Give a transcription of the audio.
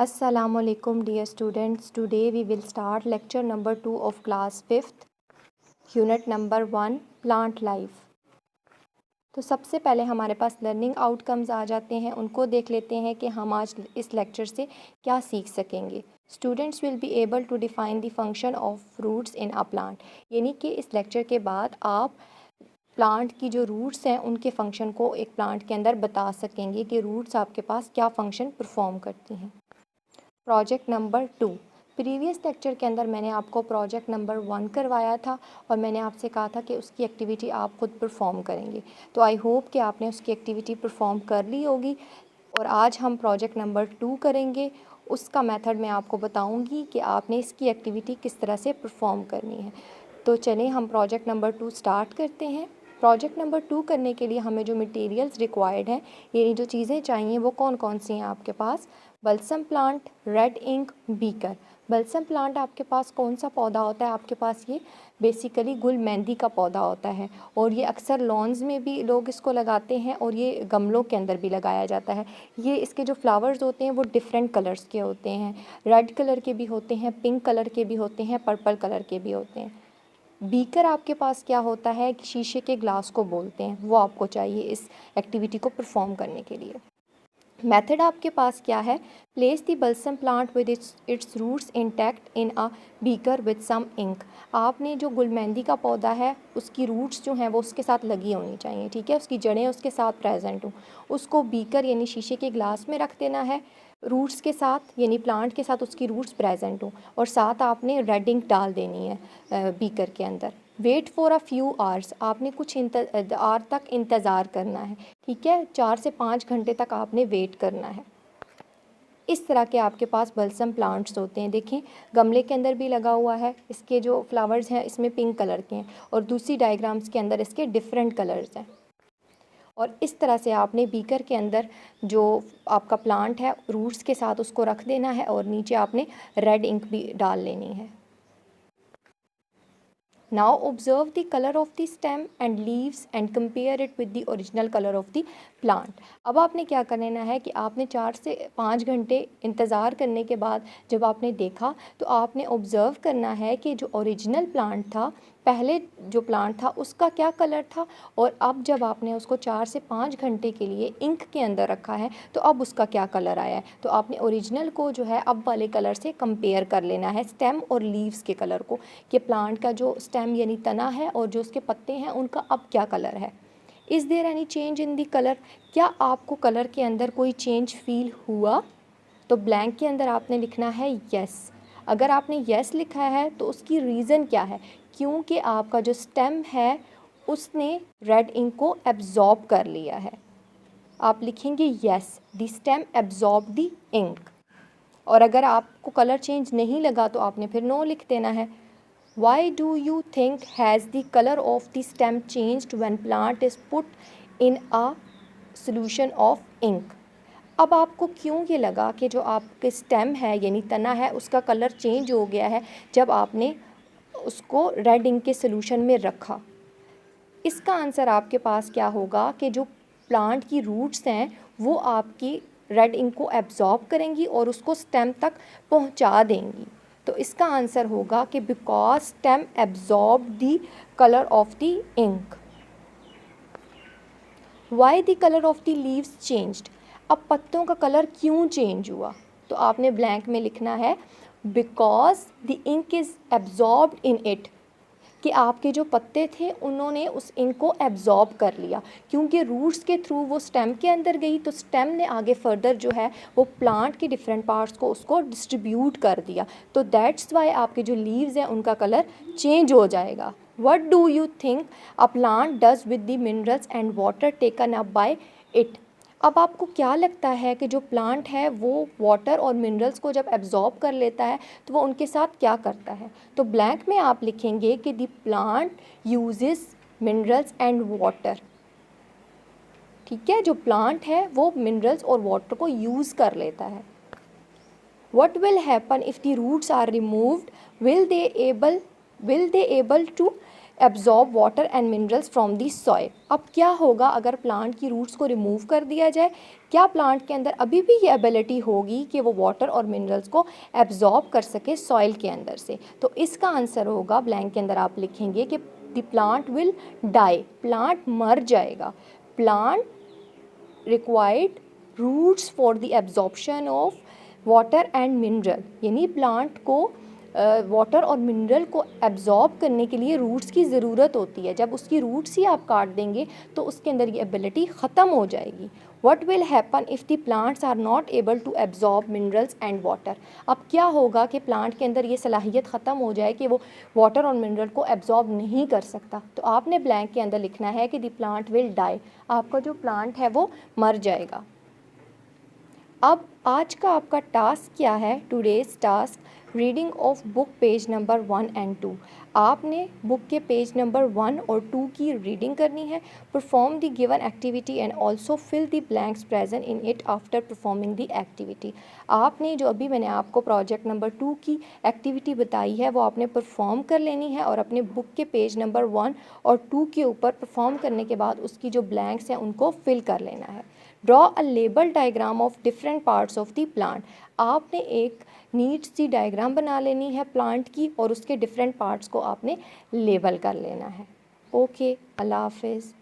Assalamualaikum dear students. Today we will start lecture number 2 of class 5th, unit number 1, plant life. तो सबसे पहले हमारे पास learning outcomes आ जाते हैं, उनको देख लेते हैं कि हम आज इस लेक्चर से क्या सीख सकेंगे. Students will be able to define the function of roots in a plant. यानी कि इस लेक्चर के बाद आप प्लांट की जो रूट्स हैं उनके फंक्शन को एक प्लांट के अंदर बता सकेंगे कि रूट्स आपके पास क्या फंक्शन परफॉर्म करती हैं. Project number 2. प्रीवियस लेक्चर के अंदर मैंने आपको प्रोजेक्ट नंबर 1 करवाया था और मैंने आपसे कहा था कि उसकी एक्टिविटी आप खुद परफॉर्म करेंगे. तो आई होप कि आपने उसकी एक्टिविटी परफॉर्म कर ली होगी और आज हम प्रोजेक्ट नंबर 2 करेंगे. उसका मेथड मैं आपको बताऊंगी कि आपने इसकी एक्टिविटी किस तरह से परफॉर्म करनी है. तो चलें हम प्रोजेक्ट नंबर 2 स्टार्ट करते हैं. प्रोजेक्ट नंबर 2 करने के लिए हमें जो मटेरियल्स रिक्वायर्ड हैं, यानी जो चीज़ें चाहिए वो कौन कौन सी हैं आपके पास. Balsam plant, red ink, beaker. Balsam plant आपके पास कौन सा पौधा होता है? आपके पास ये बेसिकली गुल मेहंदी का पौधा होता है और ये अक्सर लॉन्स में भी लोग इसको लगाते हैं और ये गमलों के अंदर भी लगाया जाता है. ये इसके जो फ्लावर्स होते हैं वो डिफरेंट कलर्स के होते हैं. रेड कलर के भी होते हैं, पिंक कलर के भी होते हैं, पर्पल कलर के भी होते हैं. बीकर आपके पास क्या होता है कि शीशे के ग्लास को बोलते हैं, वो आपको चाहिए इस एक्टिविटी को परफॉर्म करने के लिए. मेथड आपके पास क्या है? Place the balsam plant with its roots intact in a beaker with some ink. आपने जो गुलमेंदी का पौधा है उसकी रूट्स जो हैं वो उसके साथ लगी होनी चाहिए, ठीक है, उसकी जड़ें उसके साथ प्रेजेंट हों. उसको बीकर यानी शीशे के ग्लास में रख देना है, रूट्स के साथ यानी प्लांट के साथ उसकी रूट्स प्रेजेंट हों और साथ आपने रेड इंक डाल देनी है बीकर के अंदर. Wait for a few hours. आपने कुछ आवर तक इंतज़ार करना है, ठीक है, 4 से 5 घंटे तक आपने वेट करना है. इस तरह के आपके पास बल्सम प्लांट्स होते हैं. देखें गमले के अंदर भी लगा हुआ है, इसके जो फ्लावर्स हैं इसमें पिंक कलर के हैं और दूसरी डायग्राम्स के अंदर इसके डिफरेंट कलर्स हैं. और इस तरह से आपने बीकर के अंदर जो आपका प्लांट है रूट्स के साथ उसको रख देना है और नीचे आपने रेड इंक भी डाल लेनी है. Now observe the color of the stem and leaves and compare it with the original color of the plant. अब आपने क्या करना है कि आपने 4 से 5 घंटे इंतज़ार करने के बाद जब आपने देखा तो आपने ऑब्ज़र्व करना है कि जो ओरिजिनल प्लांट था, पहले जो प्लांट था उसका क्या कलर था और अब जब आपने उसको 4 से 5 घंटे के लिए इंक के अंदर रखा है तो अब उसका क्या कलर आया है. तो आपने ओरिजिनल को जो है अब वाले कलर से कंपेयर कर लेना है, स्टेम और लीव्स के कलर को, कि प्लांट का जो स्टेम यानी तना है और जो उसके पत्ते हैं उनका अब क्या कलर है. Is there any change in the colour. क्या आपको कलर के अंदर कोई चेंज फील हुआ? तो ब्लैंक के अंदर आपने लिखना है यस. अगर आपने यस लिखा है तो उसकी रीज़न क्या है? क्योंकि आपका जो स्टेम है उसने रेड इंक को एब्जॉर्ब कर लिया है. आप लिखेंगे yes, the stem absorb the ink. और अगर आपको कलर चेंज नहीं लगा तो आपने फिर नो लिख देना है. Why do you think has the color of the stem changed when plant is put in a solution of ink? अब आपको क्यों ये लगा कि जो आपके स्टेम है यानी तना है उसका कलर चेंज हो गया है जब आपने उसको रेड इंक के सोल्यूशन में रखा? इसका आंसर आपके पास क्या होगा कि जो प्लांट की रूट्स हैं वो आपकी रेड इंक को एब्जॉर्ब करेंगी और उसको स्टेम तक पहुंचा देंगी. तो इसका आंसर होगा कि because stem absorb the colour of the ink. Why the colour of the leaves changed. अब पत्तों का कलर क्यों चेंज हुआ? तो आपने ब्लैंक में लिखना है because the ink is absorbed in it, कि आपके जो पत्ते थे उन्होंने उस इंक को एब्जॉर्ब कर लिया. क्योंकि रूट्स के थ्रू वो स्टेम के अंदर गई तो स्टेम ने आगे फर्दर जो है वो प्लांट के डिफरेंट पार्ट्स को उसको डिस्ट्रीब्यूट कर दिया. तो दैट्स वाई आपके जो लीव्स हैं उनका कलर चेंज हो जाएगा. What do you think a plant does with the minerals and water taken up by it. अब आपको क्या लगता है कि जो प्लांट है वो वाटर और मिनरल्स को जब एब्जॉर्ब कर लेता है तो वो उनके साथ क्या करता है? तो ब्लैंक में आप लिखेंगे कि the plant uses minerals and water. ठीक है, जो प्लांट है वो मिनरल्स और वाटर को यूज़ कर लेता है. What will happen if the roots are removed? Will they able to absorb water and minerals from the soil. अब क्या होगा अगर प्लांट की रूट्स को रिमूव कर दिया जाए? क्या प्लांट के अंदर अभी भी ये एबिलिटी होगी कि वो वाटर और मिनरल्स को एब्जॉर्ब कर सके सॉइल के अंदर से? तो इसका आंसर होगा, ब्लैंक के अंदर आप लिखेंगे कि the plant will die, plant मर जाएगा। Plant required roots for the absorption of water and mineral, यानी प्लांट को वाटर और मिनरल को एब्जॉर्ब करने के लिए रूट्स की ज़रूरत होती है। जब उसकी रूट्स ही आप काट देंगे तो उसके अंदर ये एबिलिटी ख़त्म हो जाएगी। What will happen if the plants are not able to absorb minerals and water? अब क्या होगा कि प्लांट के अंदर ये सलाहियत ख़त्म हो जाए कि वो वाटर और मिनरल को एब्जॉर्ब नहीं कर सकता? तो आपने ब्लैंक के अंदर लिखना है कि द प्लांट विल डाई, आपका जो प्लांट है वो मर जाएगा। अब आज का आपका टास्क क्या है? Today's task reading of book page number 1 and 2। आपने बुक के पेज नंबर 1 और 2 की रीडिंग करनी है। Perform the given activity and also fill the blanks present in it after performing the activity. आपने जो अभी मैंने आपको प्रोजेक्ट नंबर 2 की एक्टिविटी बताई है वो आपने परफॉर्म कर लेनी है और अपने बुक के पेज नंबर 1 और 2 के ऊपर परफॉर्म करने के बाद उसकी जो ब्लैंक्स हैं उनको फिल कर लेना है। Draw a label diagram of different parts of the plant. आपने एक नीट सी डायग्राम बना लेनी है प्लांट की और उसके डिफरेंट पार्ट्स को आपने लेबल कर लेना है। ओके, अल्लाह हाफिज़।